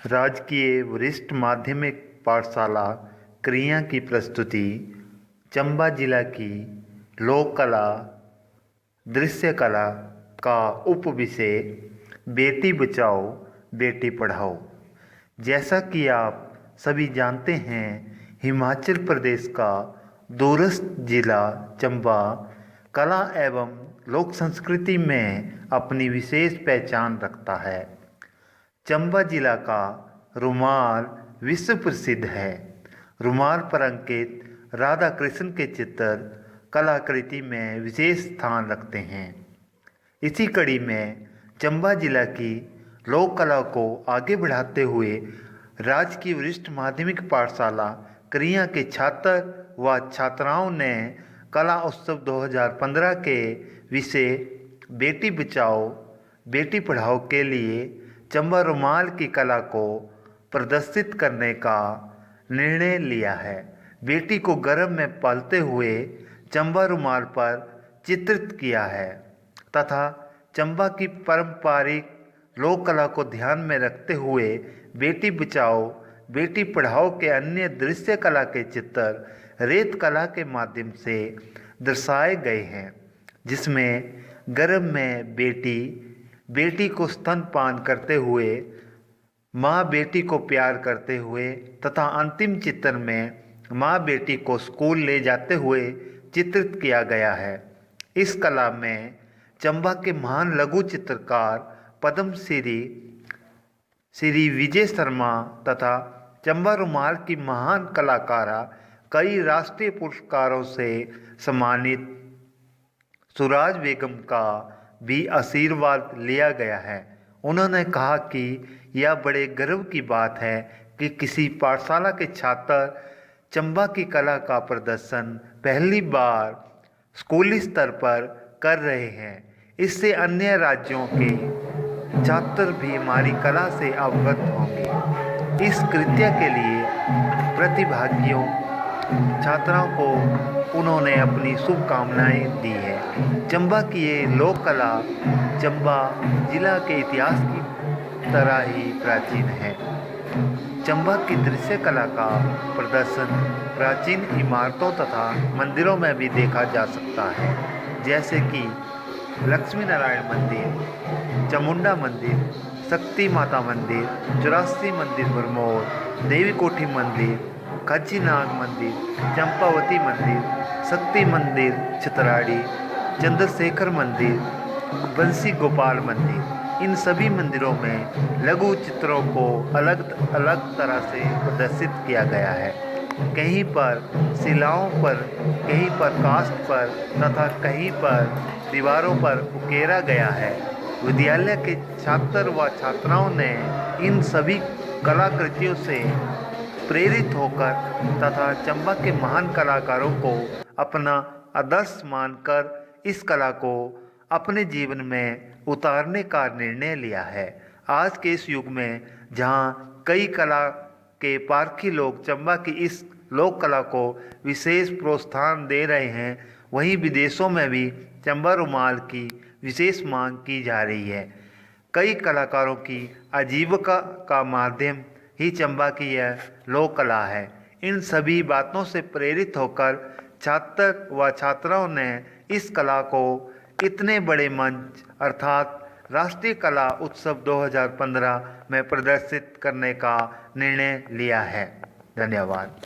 राजकीय वरिष्ठ माध्यमिक पाठशाला क्रिया की प्रस्तुति चंबा जिला की लोक कला दृश्य कला का उपविषय बेटी बचाओ बेटी पढ़ाओ। जैसा कि आप सभी जानते हैं, हिमाचल प्रदेश का दूरस्थ जिला चंबा कला एवं लोक संस्कृति में अपनी विशेष पहचान रखता है। चंबा जिला का रुमाल विश्व प्रसिद्ध है। रुमाल पर अंकित राधा कृष्ण के चित्र कलाकृति में विशेष स्थान रखते हैं। इसी कड़ी में चंबा जिला की लोक कला को आगे बढ़ाते हुए राजकीय वरिष्ठ माध्यमिक पाठशाला क्रिया के छात्र व छात्राओं ने कला उत्सव 2015 के विषय बेटी बचाओ बेटी पढ़ाओ के लिए चंबा रुमाल की कला को प्रदर्शित करने का निर्णय लिया है। बेटी को गर्भ में पालते हुए चंबा रुमाल पर चित्रित किया है तथा चंबा की पारंपरिक लोक कला को ध्यान में रखते हुए बेटी बचाओ बेटी पढ़ाओ के अन्य दृश्य कला के चित्र रेत कला के माध्यम से दर्शाए गए हैं, जिसमें गर्भ में बेटी को स्तनपान करते हुए, माँ बेटी को प्यार करते हुए तथा अंतिम चित्र में माँ बेटी को स्कूल ले जाते हुए चित्रित किया गया है। इस कला में चंबा के महान लघु चित्रकार पद्मश्री श्री विजय शर्मा तथा चंबा रुमाल की महान कलाकारा कई राष्ट्रीय पुरस्कारों से सम्मानित सुराज बेगम का भी आशीर्वाद लिया गया है। उन्होंने कहा कि यह बड़े गर्व की बात है कि किसी पाठशाला के छात्र चंबा की कला का प्रदर्शन पहली बार स्कूली स्तर पर कर रहे हैं। इससे अन्य राज्यों के छात्र भी हमारी कला से अवगत होंगे। इस कृत्य के लिए प्रतिभागियों छात्राओं को उन्होंने अपनी शुभकामनाएं दी है। चंबा की ये लोक कला चंबा जिला के इतिहास की तरह ही प्राचीन है। चंबा की दृश्य कला का प्रदर्शन प्राचीन इमारतों तथा मंदिरों में भी देखा जा सकता है, जैसे कि लक्ष्मी नारायण मंदिर, चामुंडा मंदिर, शक्ति माता मंदिर, 84 मंदिर भरमौर, देवी कोठी मंदिर, खज्जीनाग मंदिर, चंपावती मंदिर, शक्ति मंदिर छतराड़ी, चंद्रशेखर मंदिर, बंसी गोपाल मंदिर। इन सभी मंदिरों में लघु चित्रों को अलग अलग तरह से प्रदर्शित किया गया है। कहीं पर शिलाओं पर, कहीं पर काष्ठ पर तथा कहीं पर दीवारों पर उकेरा गया है। विद्यालय के छात्र व छात्राओं ने इन सभी कलाकृतियों से प्रेरित होकर तथा चंबा के महान कलाकारों को अपना आदर्श मानकर इस कला को अपने जीवन में उतारने का निर्णय लिया है। आज के इस युग में जहाँ कई कला के पारखी लोग चंबा की इस लोक कला को विशेष प्रोत्साहन दे रहे हैं, वहीं विदेशों में भी चंबा रुमाल की विशेष मांग की जा रही है। कई कलाकारों की आजीविका का माध्यम ही चंबा की यह लोक कला है। इन सभी बातों से प्रेरित होकर छात्र व छात्राओं ने इस कला को इतने बड़े मंच अर्थात राष्ट्रीय कला उत्सव 2015 में प्रदर्शित करने का निर्णय लिया है। धन्यवाद।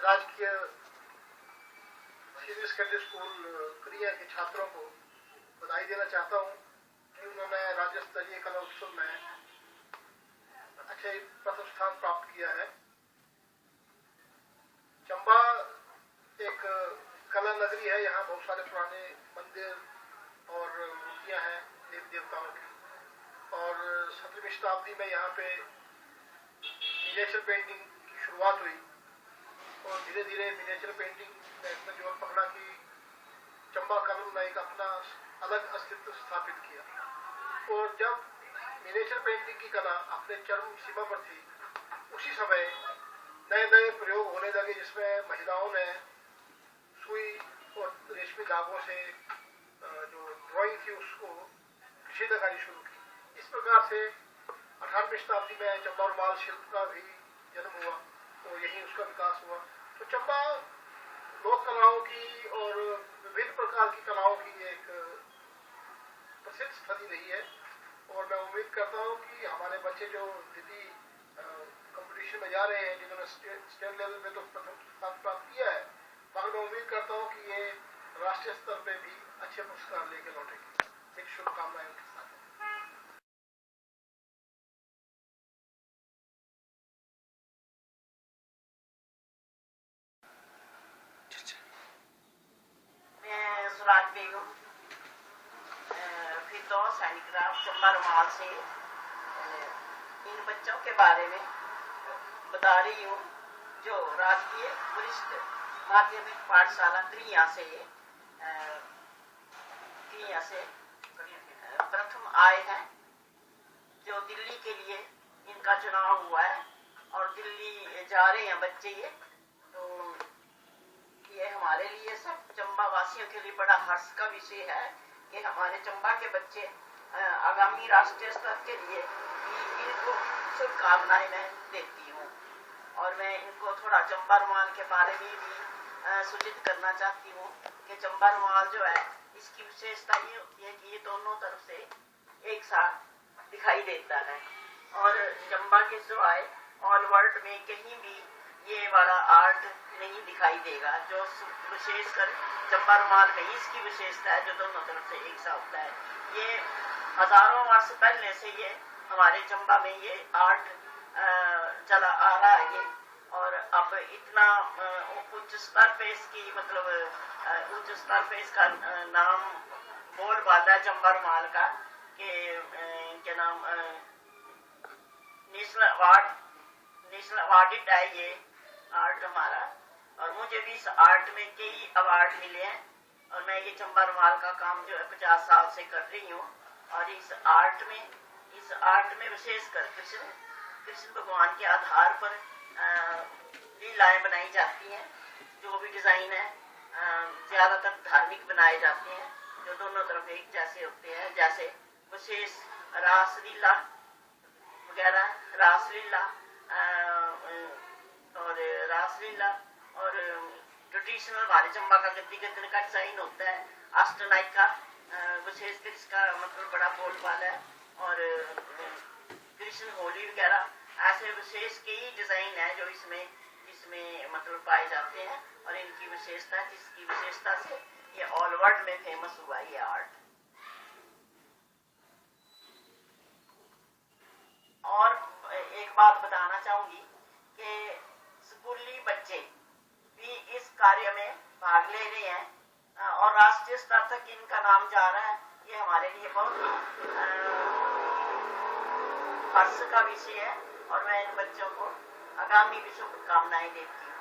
राजकीय सीनियर सेकेंडरी स्कूल क्रिया के छात्रों को बधाई देना चाहता हूँ कि उन्होंने राज्य स्तरीय कला उत्सव में अच्छे प्रथम स्थान प्राप्त किया है। चंबा एक कला नगरी है। यहाँ बहुत सारे पुराने मंदिर और मूर्तियाँ हैं देवी देवताओं की, और 17वीं शताब्दी में यहाँ पे मिनिएचर पेंटिंग की शुरुआत हुई और धीरे धीरे मिनिएचर पेंटिंग ने इतना जोर पकड़ा कि चंबा कला ने एक अपना अलग अस्तित्व स्थापित किया। और जब मिनिएचर पेंटिंग की कला अपने चरम सीमा पर थी, उसी समय नए नए प्रयोग होने लगे, जिसमें महिलाओं ने सुई और रेशमी धागों से जो ड्राइंग थी उसको कृषि लगानी शुरू की। इस प्रकार से 18वीं शताब्दी में चंबा रुमाल शिल्प का भी जन्म हुआ और यही उसका विकास हुआ। तो चंबा लोक कलाओं की और विभिन्न प्रकार की कलाओं की एक प्रसिद्ध स्थली रही है। और मैं उम्मीद करता हूँ कि हमारे बच्चे जो दिल्ली कंपटीशन में जा रहे हैं, जिन्होंने स्टेट लेवल में तो प्रथम स्थान प्राप्त किया है, मगर मैं उम्मीद करता हूँ कि ये राष्ट्रीय स्तर पे भी अच्छे पुरस्कार लेके लौटेंगे। मेरी शुभकामनाएं उनके साथ। मैं सुराग बेगम फिरदौस हैंडीक्राफ्ट चंबा रुमाल से इन बच्चों के बारे में बता रही हूँ जो राजकीय वरिष्ठ माध्यमिक पाठशाला क्रिया से प्रथम आए हैं, जो दिल्ली के लिए इनका चुनाव हुआ है और दिल्ली जा रहे हैं बच्चे ये। तो ये हमारे लिए सब चंबा वासियों के लिए बड़ा हर्ष का विषय है कि हमारे चंबा के बच्चे आगामी राष्ट्रीय स्तर के लिए इनको शुभकामनाएं मैं देती हूँ। और मैं इनको थोड़ा चंबा रुमाल के बारे में भी सूचित करना चाहती हूँ कि चंबा रुमाल जो है, इसकी विशेषता ये होती है कि ये दोनों तरफ से एक साथ दिखाई देता है। और चंबा के सिवाय ऑल वर्ल्ड में कहीं भी ये वाला आर्ट नहीं दिखाई देगा, जो विशेषकर चंबा रुमाल में इसकी विशेषता है, जो दोनों तरफ से एक सा होता है। ये हजारों वर्ष पहले से ये हमारे चंबा में ये आर्ट चला आ रहा है ये, और अब इतना उच्च स्तर पे इसकी मतलब उच्च स्तर पे इसका नाम बोलबाला है चंबा रुमाल का कि क्या नाम नेशनल अवार्डेड है ये आर्ट हमारा। और मुझे भी इस आर्ट में कई अवार्ड मिले हैं और मैं ये चंबा रुमाल का काम जो है 50 साल से कर रही हूँ। और इस आर्ट में विशेषकर कृष्ण भगवान के आधार पर लीलाएं बनाई जाती हैं। जो भी डिजाइन है ज्यादातर धार्मिक बनाए जाते हैं, जो दोनों तरफ एक जैसे होते हैं, जैसे विशेष रासलीला वगैरह, रासलीला और ट्रेडिशनल हमारे चंबा का गद्दी गद्दन का डिजाइन होता है। अष्टनायक का विशेषकर इसका मतलब बड़ा बोलबाला है। और कृष्ण होली वगैरह ऐसे विशेष कई डिजाइन है जो इसमें मतलब पाए जाते हैं। और इनकी विशेषता, जिसकी विशेषता से ये ऑल वर्ल्ड में फेमस हुआ ये आर्ट। और एक बात बताना चाहूंगी कि स्कूली बच्चे भी इस कार्य में भाग ले रहे हैं और राष्ट्रीय स्तर तक इनका नाम जा रहा है। ये हमारे लिए बहुत हर्ष का विषय है और मैं इन बच्चों को आगामी भी शुभकामनाएं देती हूँ।